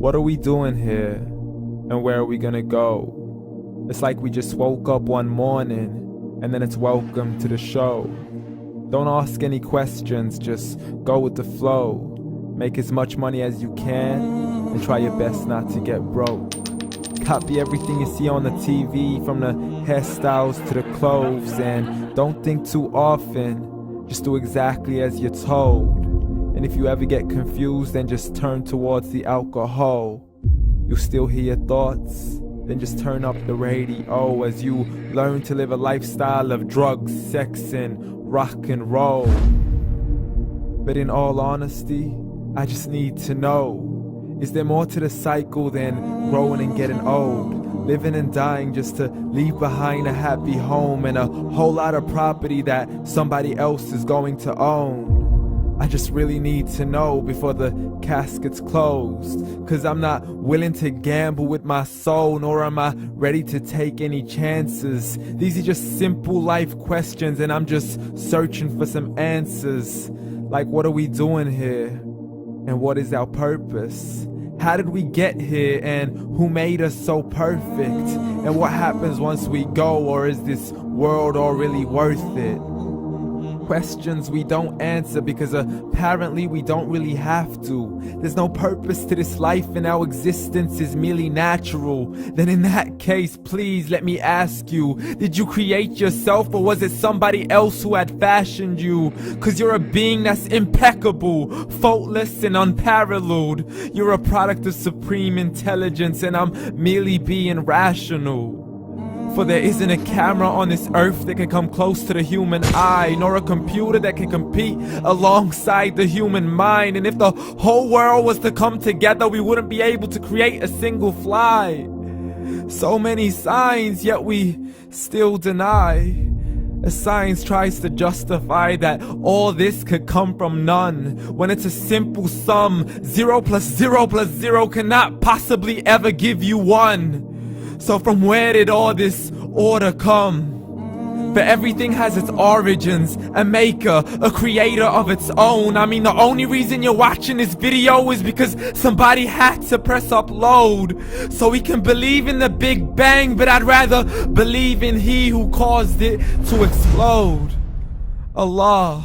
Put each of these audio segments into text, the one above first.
What are we doing here? And where are we gonna go? It's like we just woke up one morning and then it's welcome to the show. Don't ask any questions, just go with the flow. Make as much money as you can and try your best not to get broke. Copy everything you see on the TV, from the hairstyles to the clothes, and don't think too often, just do exactly as you're told. And if you ever get confused, then just turn towards the alcohol. You still hear your thoughts? Then just turn up the radio as you learn to live a lifestyle of drugs, sex, and rock and roll. But in all honesty, I just need to know, is there more to the cycle than growing and getting old? Living and dying just to leave behind a happy home and a whole lot of property that somebody else is going to own. I just really need to know before the casket's closed, 'cause I'm not willing to gamble with my soul, nor am I ready to take any chances. These are just simple life questions and I'm just searching for some answers. Like, what are we doing here? And what is our purpose? How did we get here, and who made us so perfect? And what happens once we go, or is this world all really worth it? Questions we don't answer because apparently we don't really have to. There's no purpose to this life and our existence is merely natural. Then in that case, please let me ask you, did you create yourself, or was it somebody else who had fashioned you? 'Cause you're a being that's impeccable, faultless and unparalleled. You're a product of supreme intelligence and I'm merely being rational. For there isn't a camera on this earth that can come close to the human eye, nor a computer that can compete alongside the human mind. And if the whole world was to come together, we wouldn't be able to create a single fly. So many signs, yet we still deny. As science tries to justify that all this could come from none, when it's a simple sum. 0 plus 0 plus 0 cannot possibly ever give you 1. So from where did all this order come? For everything has its origins, a maker, a creator of its own. I mean, the only reason you're watching this video is because somebody had to press upload. So we can believe in the Big Bang, but I'd rather believe in He who caused it to explode. Allah,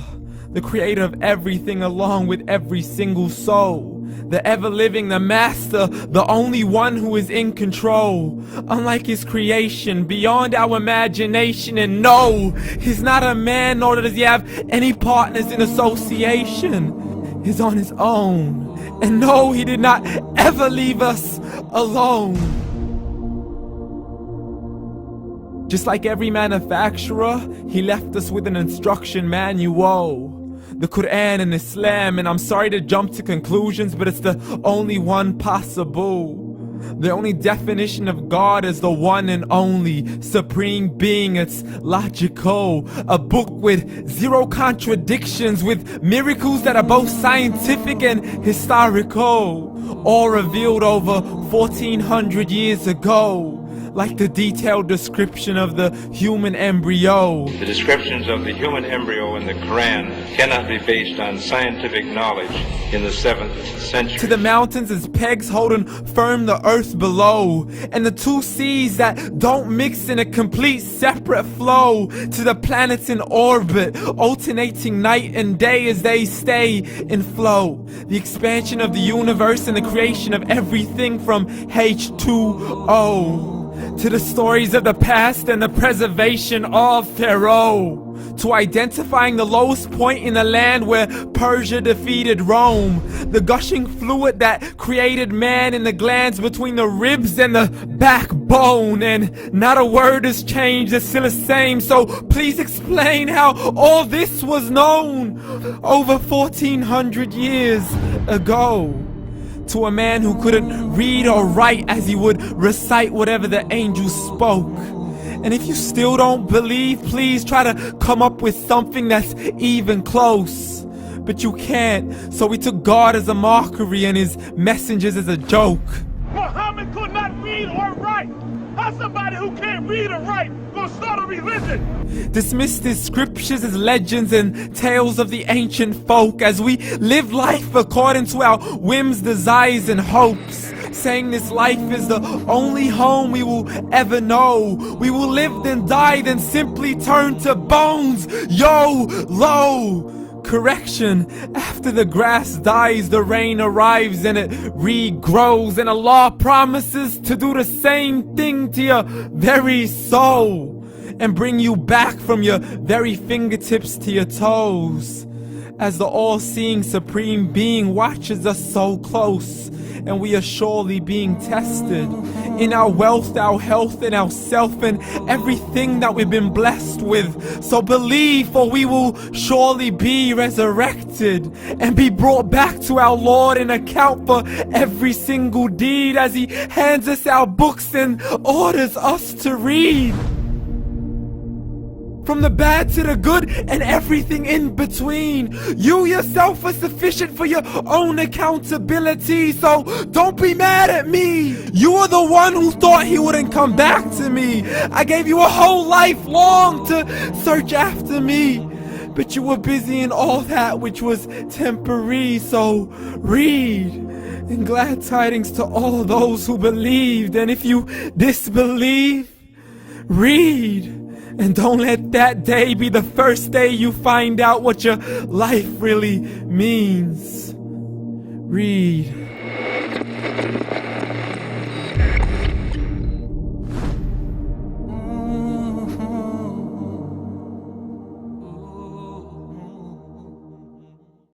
the creator of everything along with every single soul. The ever-living, the master, the only one who is in control. Unlike his creation, beyond our imagination. And no, he's not a man, nor does he have any partners in association. He's on his own. And no, he did not ever leave us alone. Just like every manufacturer, he left us with an instruction manual. The Quran and Islam, and I'm sorry to jump to conclusions, but it's the only one possible. The only definition of God is the one and only supreme being. It's logical, a book with 0 contradictions, with miracles that are both scientific and historical, all revealed over 1400 years ago. Like the detailed description of the human embryo. The descriptions of the human embryo in the Quran cannot be based on scientific knowledge in the 7th century. To the mountains as pegs holding firm the earth below, and the 2 seas that don't mix in a complete separate flow. To the planets in orbit, alternating night and day as they stay in flow. The expansion of the universe and the creation of everything from H2O. To the stories of the past and the preservation of Pharaoh. To identifying the lowest point in the land where Persia defeated Rome. The gushing fluid that created man in the glands between the ribs and the backbone. And not a word has changed, it's still the same. So please explain how all this was known over 1400 years ago. To a man who couldn't read or write as he would recite whatever the angels spoke. And if you still don't believe, please try to come up with something that's even close. But you can't, so we took God as a mockery and his messengers as a joke. Muhammad could not read or write. How's somebody who can't read or write gonna start a religion? Dismissed his scriptures as legends and tales of the ancient folk, as we live life according to our whims, desires, and hopes. saying this life is the only home we will ever know. We will live then die, then simply turn to bones. YOLO! Correction, after the grass dies, the rain arrives and it regrows, and Allah promises to do the same thing to your very soul and bring you back from your very fingertips to your toes, as the all-seeing supreme being watches us so close, and we are surely being tested in our wealth, our health, and our self, and everything that we've been blessed with. So believe, for we will surely be resurrected and be brought back to our Lord and account for every single deed, as He hands us our books and orders us to read. From the bad to the good and everything in between. You yourself are sufficient for your own accountability, so don't be mad at me. You are the one who thought He wouldn't come back to me. I gave you a whole life long to search after me, but you were busy in all that which was temporary. So read, and glad tidings to all those who believed. And if you disbelieve, read. And don't let that day be the first day you find out what your life really means. Read.